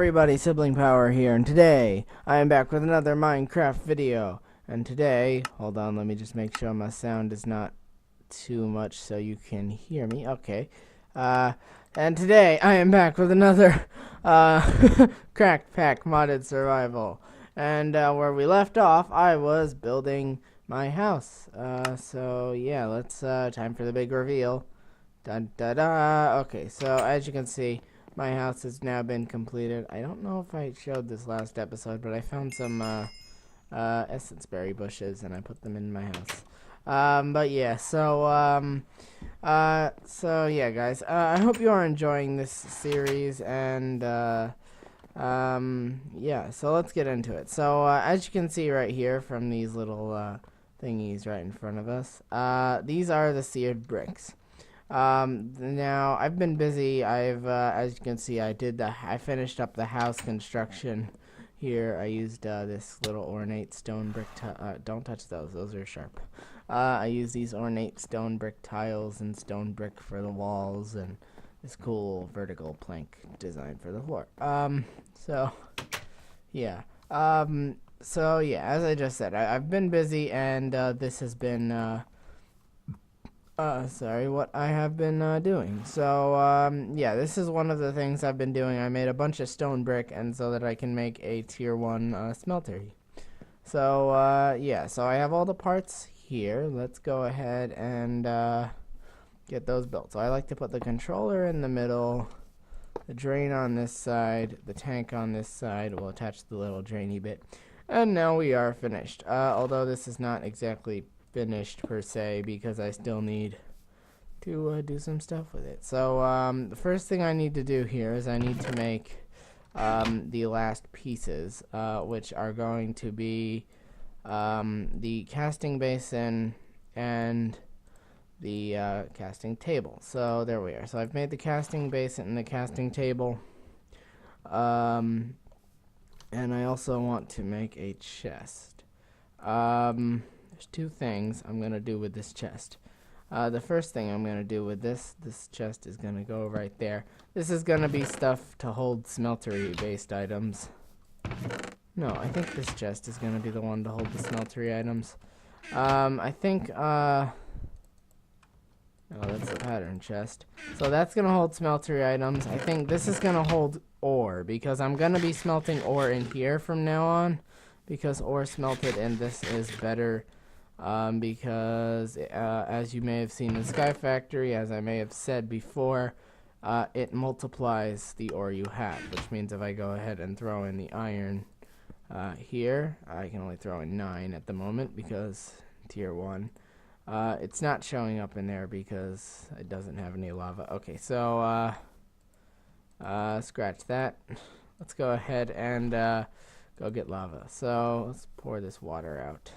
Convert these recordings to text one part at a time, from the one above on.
everybody, Sibling Power here, and today I am back with another Minecraft video. And today, hold on, let me just make sure my sound is not too much so you can hear me. Okay. And today I am back with another Crackpack modded survival. And where we left off, I was building my house. So yeah, let's time for the big reveal. Dun da da. Okay, so as you can see, my house has now been completed. I don't know if I showed this last episode, but I found some essence berry bushes and I put them in my house. But yeah, so yeah, guys. I hope you are enjoying this series, and yeah. So let's get into it. So as you can see right here from these little thingies right in front of us, these are the seared bricks. Now I've been busy. As you can see, I finished up the house construction here. I used this little ornate stone brick don't touch those are sharp. I used these ornate stone brick tiles and stone brick for the walls, and this cool vertical plank design for the floor. So yeah. So yeah, as I just said, I've been busy, and this has been what I have been doing. So, yeah, this is one of the things I've been doing. I made a bunch of stone brick, and so that I can make a tier 1 smelter. So, yeah, so I have all the parts here. Let's go ahead and get those built. So I like to put the controller in the middle, the drain on this side, the tank on this side. We'll attach the little drainy bit. And now we are finished. Although this is not exactly finished per se, because I still need to do some stuff with it. So the first thing I need to do here is I need to make the last pieces, which are going to be the casting basin and the casting table. So there we are. So I've made the casting basin and the casting table, and I also want to make a chest. There's two things I'm going to do with this chest. The first thing I'm going to do with this chest is going to go right there. This is going to be stuff to hold smeltery based items. No, I think this chest is going to be the one to hold the smeltery items. I think, no, that's the pattern chest. So that's going to hold smeltery items. I think this is going to hold ore, because I'm going to be smelting ore in here from now on, because ore smelted in this is better. Because as you may have seen in Sky Factory, as I may have said before, it multiplies the ore you have, which means if I go ahead and throw in the iron here, I can only throw in 9 at the moment because tier 1. It's not showing up in there because it doesn't have any lava. Okay, so scratch that. Let's go ahead and go get lava. So let's pour this water out.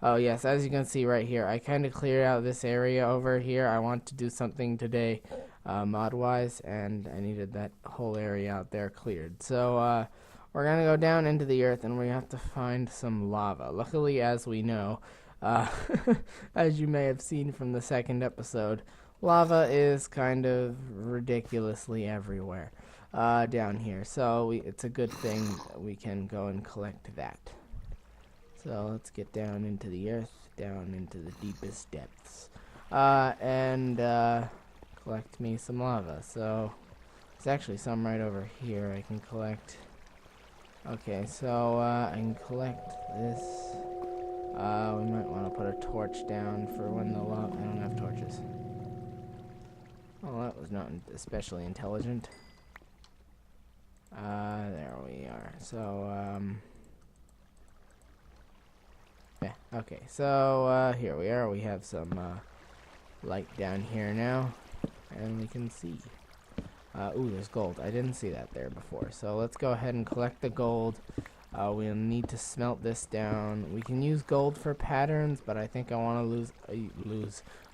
Oh yes, as you can see right here, I kind of cleared out this area over here. I want to do something today mod-wise, and I needed that whole area out there cleared. So we're going to go down into the earth, and we have to find some lava. Luckily, as we know, as you may have seen from the second episode, lava is kind of ridiculously everywhere down here. So it's a good thing that we can go and collect that. So let's get down into the earth, down into the deepest depths, and collect me some lava. So there's actually some right over here I can collect. Okay, so I can collect this. We might want to put a torch down for when the lava... I don't have torches. Well, that was not especially intelligent. There we are. So, yeah, okay, so here we are. We have some light down here now, and we can see. Ooh, there's gold. I didn't see that there before. So let's go ahead and collect the gold. We'll need to smelt this down. We can use gold for patterns, but I think I want to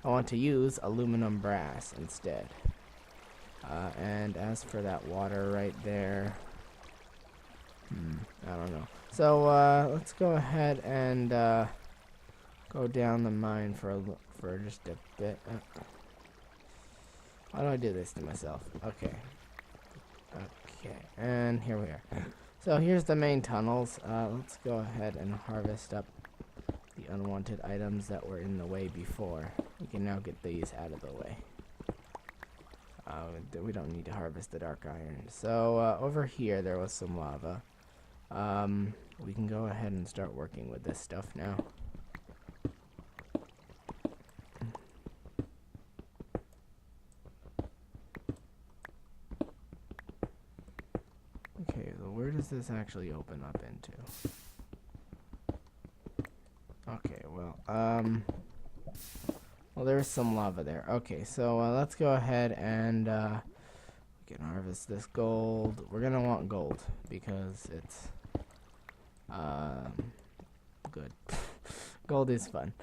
I want to use aluminum brass instead. And as for that water right there, I don't know. So let's go ahead and go down the mine for just a bit. Why do I do this to myself? Okay. Okay, and here we are. So here's the main tunnels. Let's go ahead and harvest up the unwanted items that were in the way before. We can now get these out of the way. We don't need to harvest the dark iron. So over here there was some lava. We can go ahead and start working with this stuff now. Okay, so where does this actually open up into? Okay, well, there's some lava there. Okay, so let's go ahead and we can harvest this gold. We're gonna want gold because it's good. Gold is fun.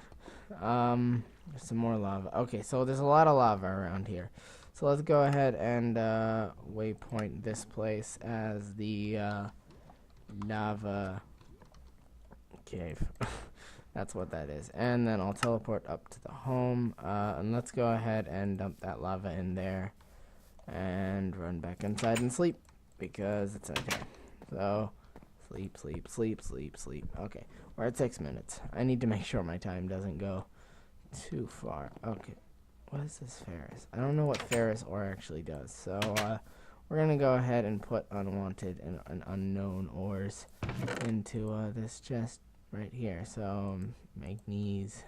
There's some more lava. Okay, so there's a lot of lava around here. So let's go ahead and waypoint this place as the lava cave. That's what that is. And then I'll teleport up to the home. And let's go ahead and dump that lava in there. And run back inside and sleep. Because it's okay. So, sleep, sleep, sleep, sleep, sleep. Okay, we're at 6 minutes. I need to make sure my time doesn't go too far. Okay. What is this Ferris? I don't know what Ferris ore actually does. So, we're going to go ahead and put unwanted and unknown ores into this chest. Right here, so manganese.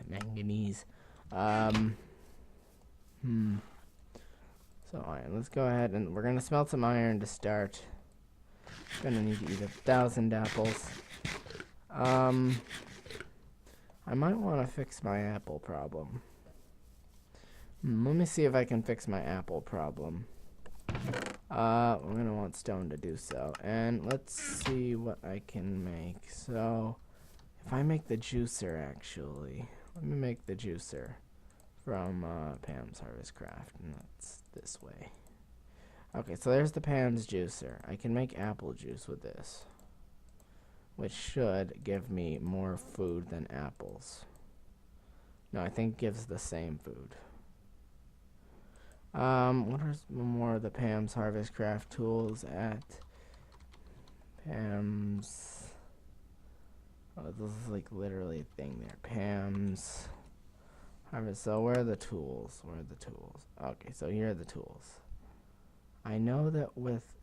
So iron. Let's go ahead and we're gonna smelt some iron to start. Gonna need to eat 1,000 apples. I might want to fix my apple problem. Let me see if I can fix my apple problem. We're gonna want stone to do so, and let's see what I can make. So. If I make the juicer, actually, let me make the juicer from Pam's Harvest Craft, and that's this way. Okay, so there's the Pam's juicer. I can make apple juice with this, which should give me more food than apples. No, I think it gives the same food. What are more of the Pam's Harvest Craft tools at Pam's? Oh, this is like literally a thing there. Pam's Harvest. So where are the tools? Where are the tools? Okay, so here are the tools. I know that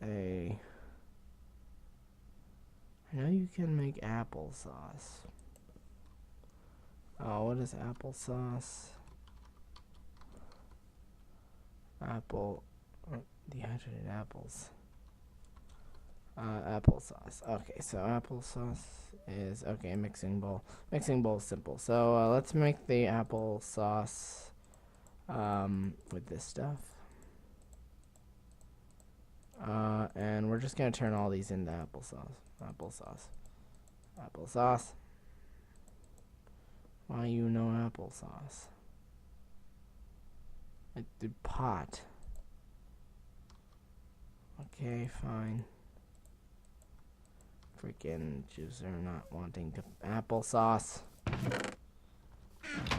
I know you can make applesauce. Oh, what is applesauce? Dehydrated apples. Applesauce. Okay, so applesauce is okay. Mixing bowl. Mixing bowl is simple. So let's make the applesauce with this stuff. And we're just gonna turn all these into applesauce. Applesauce. Why you know applesauce? The pot. Okay, fine. Freaking juicer not wanting to applesauce.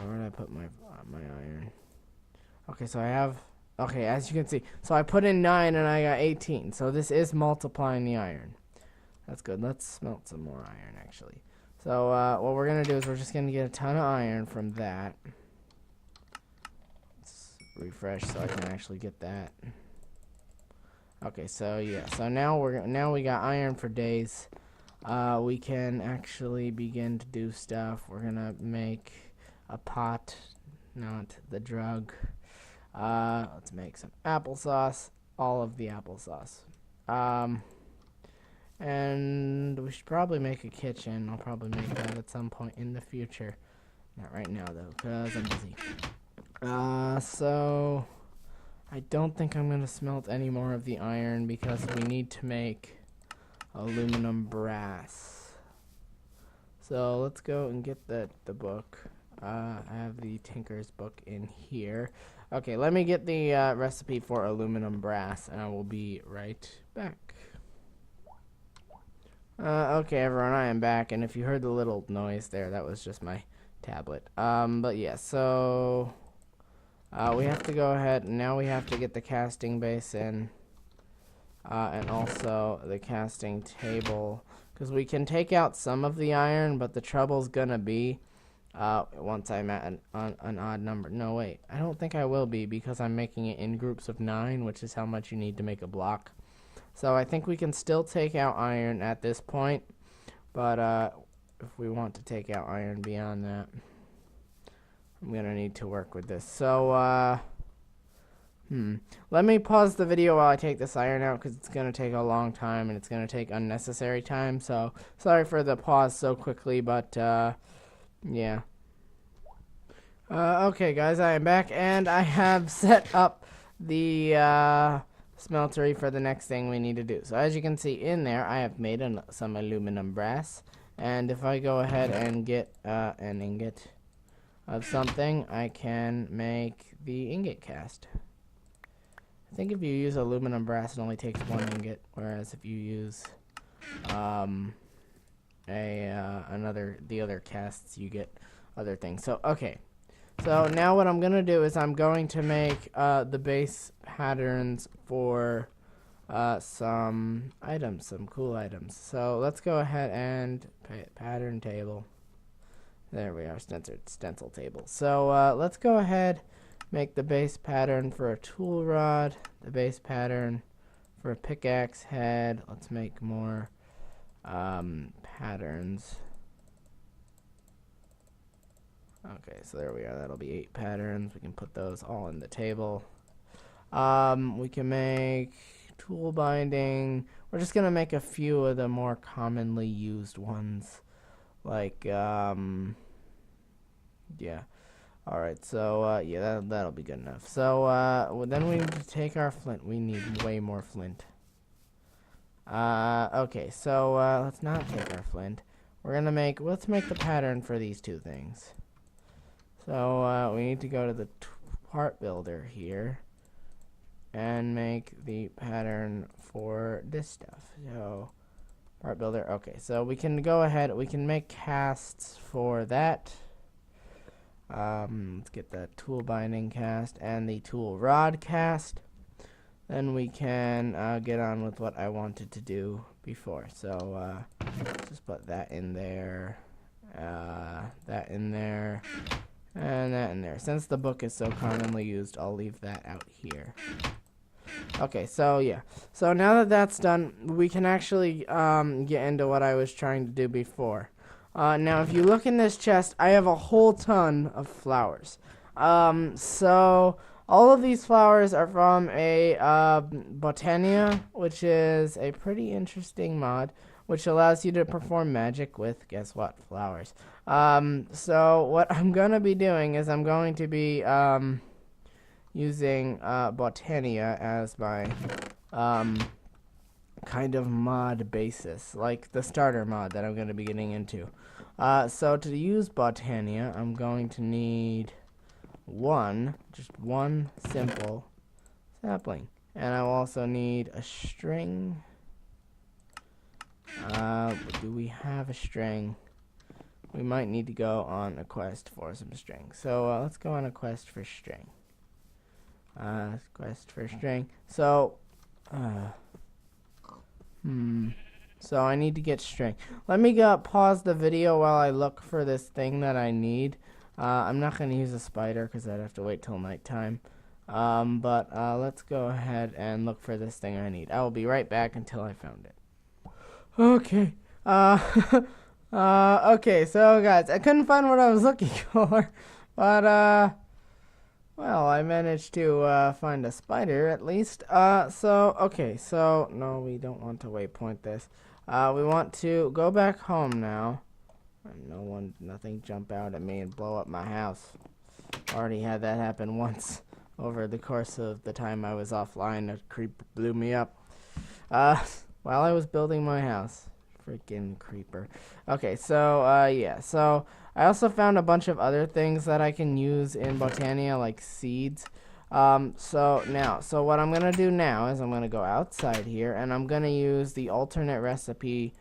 Where did I put my iron? Okay, so I have as you can see, so I put in 9 and I got 18. So this is multiplying the iron. That's good. Let's smelt some more iron actually. So what we're gonna do is we're just gonna get a ton of iron from that. Let's refresh so I can actually get that. Okay, so yeah, so now we got iron for days. We can actually begin to do stuff. We're gonna make a pot, not the drug. Let's make some applesauce, all of the applesauce. And we should probably make a kitchen. I'll probably make that at some point in the future. Not right now though, because I'm busy. So I don't think I'm gonna smelt any more of the iron because we need to make aluminum brass. So let's go and get the book. I have the Tinker's book in here. Okay, let me get the recipe for aluminum brass, and I will be right back. Okay, everyone, I am back, and if you heard the little noise there, that was just my tablet. But yeah, so we have to go ahead, and now we have to get the casting basin and also the casting table, because we can take out some of the iron, but the trouble's gonna be once I'm at an odd number. No, wait, I don't think I will be, because I'm making it in groups of 9, which is how much you need to make a block. So I think we can still take out iron at this point, but if we want to take out iron beyond that, I'm gonna need to work with this. So let me pause the video while I take this iron out, because it's gonna take a long time and it's gonna take unnecessary time. So sorry for the pause so quickly, but yeah. Okay, guys, I am back, and I have set up the smeltery for the next thing we need to do. So as you can see in there, I have made some aluminum brass, and if I go ahead and get an ingot of something, I can make the ingot cast. I think if you use aluminum brass, it only takes 1 ingot, whereas if you use the other casts, you get other things. So okay, so now what I'm gonna do is I'm going to make the base patterns for some items, some cool items. So let's go ahead and pattern table. There we are, stencil table. So let's go ahead, make the base pattern for a tool rod, the base pattern for a pickaxe head. Let's make more patterns. Okay, so there we are. That'll be 8 patterns. We can put those all in the table. We can make tool binding. We're just gonna make a few of the more commonly used ones, like yeah. Alright, so yeah, that'll be good enough. So well, then we need to take our flint. We need way more flint. Okay, so let's not take our flint. Let's make the pattern for these 2 things. So we need to go to the part builder here and make the pattern for this stuff. So part builder. Okay, so we can go ahead, we can make casts for that. Let's get the tool binding cast and the tool rod cast. Then we can get on with what I wanted to do before. So just put that in there, that in there, and that in there. Since the book is so commonly used, I'll leave that out here. Okay, so yeah. So now that that's done, we can actually get into what I was trying to do before. Now, if you look in this chest, I have a whole ton of flowers. So all of these flowers are from a Botania, which is a pretty interesting mod, which allows you to perform magic with, guess what, flowers. So what I'm going to be doing is I'm going to be using Botania as my kind of mod basis, like the starter mod that I'm going to be getting into. So to use Botania, I'm going to need just one simple sapling, and I'll also need a string. Do we have a string? We might need to go on a quest for some string. So let's go on a quest for string. Quest for string. So so I need to get string. Let me pause the video while I look for this thing that I need. I'm not going to use a spider because I'd have to wait till nighttime. But let's go ahead and look for this thing I need. I will be right back until I found it. Okay. Okay, so guys, I couldn't find what I was looking for, but well, I managed to find a spider at least. Okay, so no, we don't want to waypoint this. We want to go back home now. Nothing jump out at me and blow up my house. Already had that happen once over the course of the time I was offline. A creeper blew me up while I was building my house. Freaking creeper. Okay, so yeah, so I also found a bunch of other things that I can use in Botania, like seeds. So what I'm gonna do now is I'm gonna go outside here and I'm gonna use the alternate recipe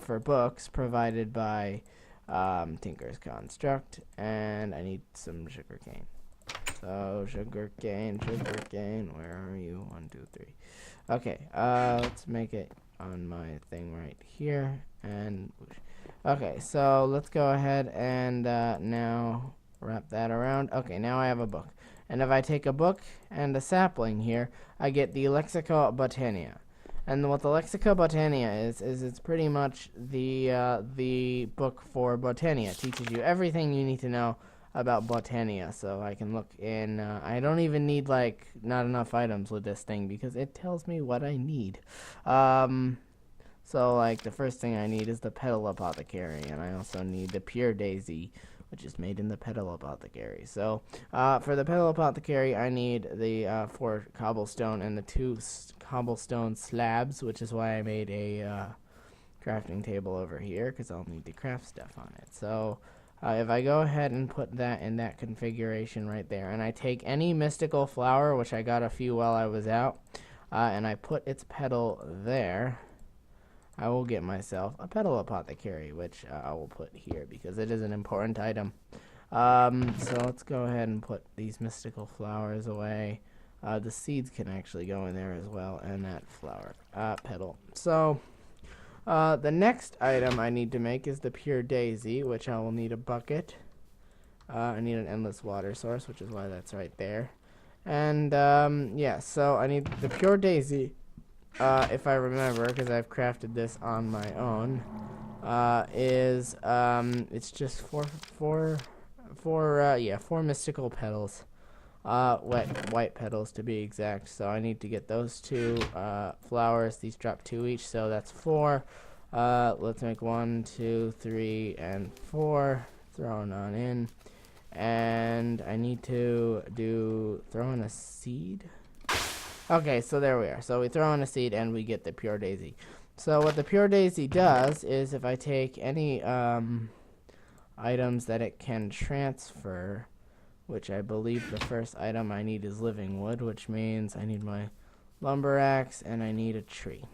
for books provided by Tinker's Construct, and I need some sugarcane. So sugar cane, where are you? 1, 2, 3. Okay, let's make it on my thing right here, and okay, so let's go ahead and now wrap that around. Okay, now I have a book, and if I take a book and a sapling here, I get the Lexica Botania. And what the Lexica Botania is it's pretty much the book for Botania. It teaches you everything you need to know about Botania. So I can look in, I don't even need, like, not enough items with this thing because it tells me what I need. So, like, the first thing I need is the Petal Apothecary, and I also need the Pure Daisy, which is made in the Petal Apothecary. So, for the Petal Apothecary, I need the 4 cobblestone and the 2 cobblestone slabs, which is why I made a crafting table over here, because I'll need to craft stuff on it. So, if I go ahead and put that in that configuration right there, and I take any mystical flower, which I got a few while I was out, and I put its petal there, I will get myself a Petal Apothecary, which I will put here because it is an important item. So let's go ahead and put these mystical flowers away. The seeds can actually go in there as well, and that flower petal. So the next item I need to make is the Pure Daisy, which I will need a bucket. I need an endless water source, which is why that's right there. And yeah, so I need the Pure Daisy. If I remember, because I've crafted this on my own, it's just four mystical petals, white petals to be exact. So I need to get those 2 flowers. These drop 2 each, so that's 4. Let's make 1, 2, 3, and 4. Thrown on in, and I need to throw in a seed. Okay, so there we are. So we throw in a seed and we get the Pure Daisy. So what the Pure Daisy does is if I take any items that it can transfer, which I believe the first item I need is living wood, which means I need my lumber axe and I need a tree.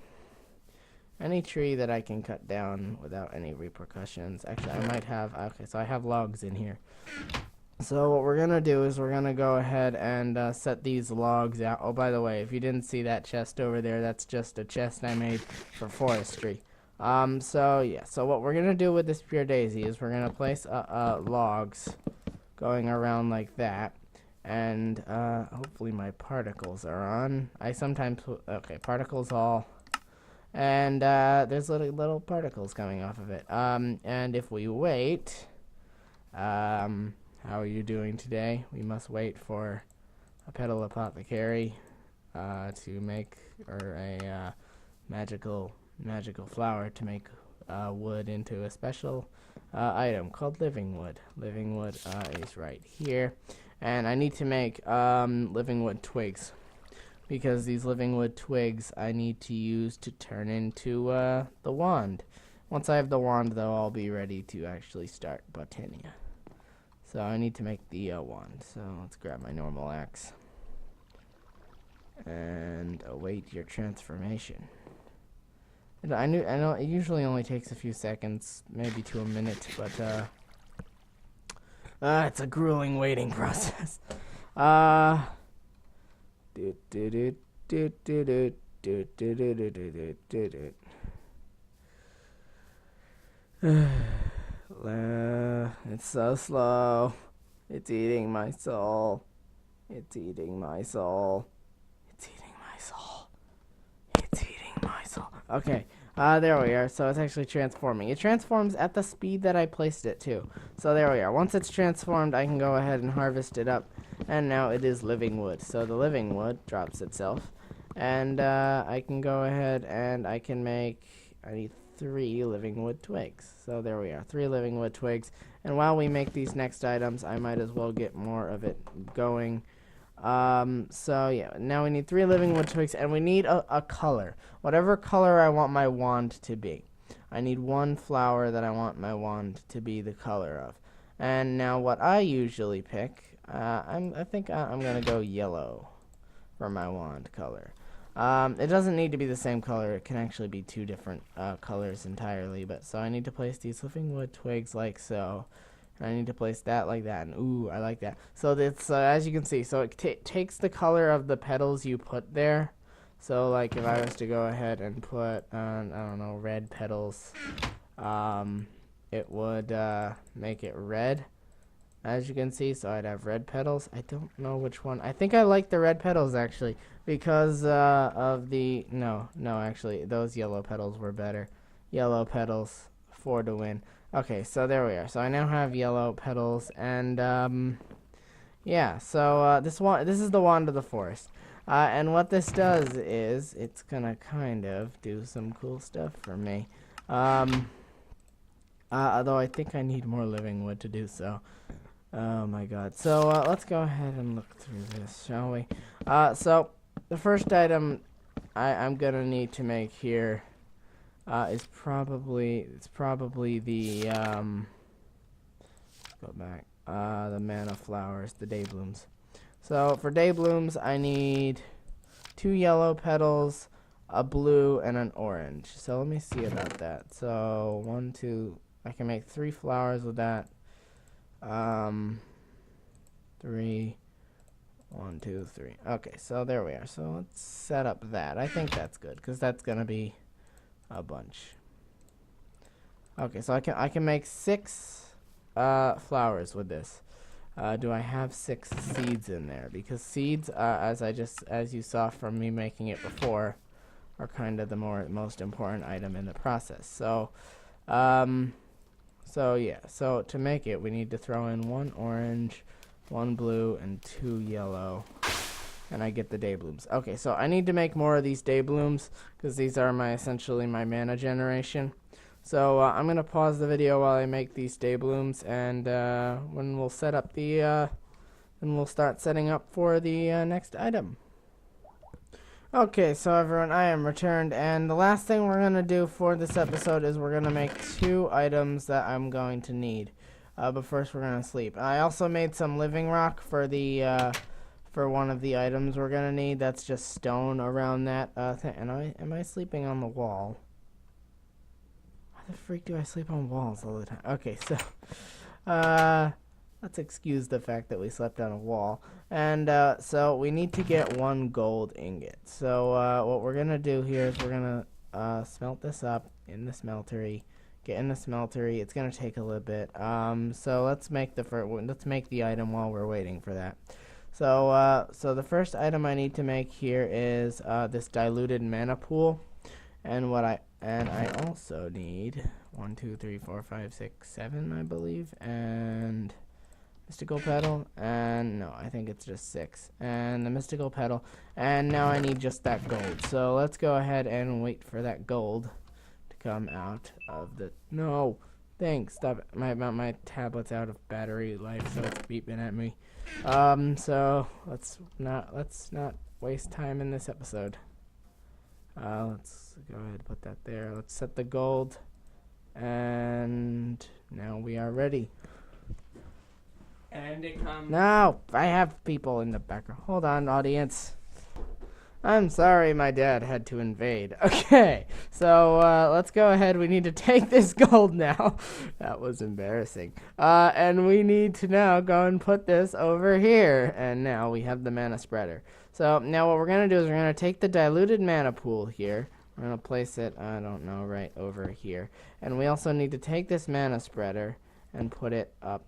Any tree that I can cut down without any repercussions. Actually, I might have, okay, so I have logs in here. So what we're going to do is we're going to go ahead and set these logs out. Oh, by the way, if you didn't see that chest over there, that's just a chest I made for forestry. So yeah, so what we're going to do with this Pure Daisy is we're going to place logs going around like that. And hopefully my particles are on. I sometimes, okay, particles all. And there's little particles coming off of it. And if we wait, how are you doing today? We must wait for a Petal Apothecary to make, or a magical flower to make wood into a special item called living wood. Living wood is right here, and I need to make living wood twigs because these living wood twigs I need to use to turn into the wand. Once I have the wand, though, I'll be ready to actually start Botania. So I need to make the wand. So let's grab my normal axe and await your transformation. And I know it usually only takes a few seconds, maybe to a minute, but it's a grueling waiting process. It's so slow. It's eating my soul. It's eating my soul. It's eating my soul. It's eating my soul. Okay, there we are. So it's actually transforming. It transforms at the speed that I placed it to. So there we are. Once it's transformed, I can go ahead and harvest it up. And now it is living wood. So the living wood drops itself. And I can go ahead and I can make, I need 3 living wood twigs. So there we are, 3 living wood twigs. And while we make these next items, I might as well get more of it going. So yeah, now we need 3 living wood twigs, and we need a color. Whatever color I want my wand to be. I need 1 flower that I want my wand to be the color of. And now what I usually pick, I think I'm gonna go yellow for my wand color. It doesn't need to be the same color. It can actually be 2 different colors entirely. But so I need to place these living wood twigs like so. And I need to place that like that. And ooh, I like that. So it's as you can see, so it takes the color of the petals you put there. So like if I was to go ahead and put I don't know, red petals, it would make it red, as you can see. So I'd have red petals. I don't know which one. I think I like the red petals actually because of the no actually those yellow petals were better. Yellow petals, 4 to win. Okay, so there we are. So I now have yellow petals, and yeah. So this is the wand of the forest, and what this does is it's gonna kind of do some cool stuff for me. Although I think I need more living wood to do so. Oh my god. So let's go ahead and look through this, shall we? So the first item I'm gonna need to make here is probably the let's go back, the mana flowers, the day blooms. So for day blooms I need 2 yellow petals, a blue, and an orange. So let me see about that. So 1, 2, I can make 3 flowers with that. 3, 1, 2, 3. Okay, so there we are. So let's set up that. I think that's good because that's gonna be a bunch. Okay, so I can make 6 flowers with this. Do I have 6 seeds in there? Because seeds, as you saw from me making it before, are kind of the most important item in the process. So, yeah. So to make it, we need to throw in 1 orange, 1 blue, and 2 yellow. And I get the day blooms. Okay, so I need to make more of these day blooms because these are essentially my mana generation. So I'm gonna pause the video while I make these day blooms, and when we'll set up then we'll start setting up for the next item. Okay, so everyone, I am returned, and the last thing we're gonna do for this episode is we're gonna make 2 items that I'm going to need. But first we're gonna sleep. I also made some living rock for the for one of the items we're gonna need. That's just stone around that thing. And am I sleeping on the wall? Why the freak do I sleep on walls all the time? Okay, so let's excuse the fact that we slept on a wall. And so we need to get 1 gold ingot. So what we're gonna do here is we're gonna smelt this up in the smeltery. Get in the smeltery. It's gonna take a little bit. So let's make the item while we're waiting for that. So the first item I need to make here is this diluted mana pool, and I also need 1, 2, 3, 4, 5, 6, 7, I believe, and mystical petal, and no, I think it's just 6, and the mystical petal, and now I need just that gold. So let's go ahead and wait for that gold to come out of the stop it. My tablet's out of battery life, so it's beeping at me. So let's not waste time in this episode. Let's go ahead and put that there. Let's set the gold, and now we are ready. And it comes. No, I have people in the background. Hold on, audience. I'm sorry my dad had to invade. Okay, so let's go ahead. We need to take this gold now. That was embarrassing. And we need to now go and put this over here. And now we have the mana spreader. So now what we're going to do is we're going to take the diluted mana pool here. We're going to place it, I don't know, right over here. And we also need to take this mana spreader and put it up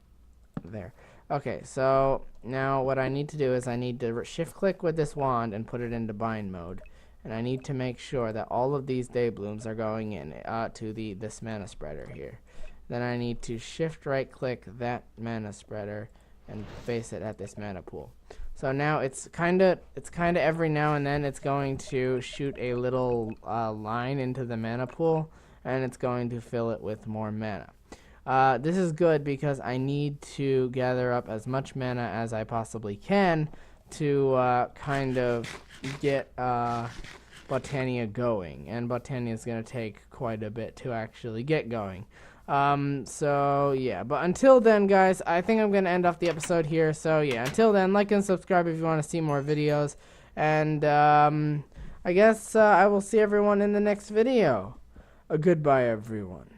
there. Okay, so now what I need to do is I need to shift click with this wand and put it into bind mode. And I need to make sure that all of these day blooms are going in to this mana spreader here. Then I need to shift right click that mana spreader and place it at this mana pool. So now it's kind of every now and then it's going to shoot a little line into the mana pool, and it's going to fill it with more mana. This is good because I need to gather up as much mana as I possibly can to kind of get Botania going. And Botania is going to take quite a bit to actually get going. So, yeah. But until then, guys, I think I'm going to end off the episode here. So, yeah, until then, like and subscribe if you want to see more videos. And I guess I will see everyone in the next video. Goodbye, everyone.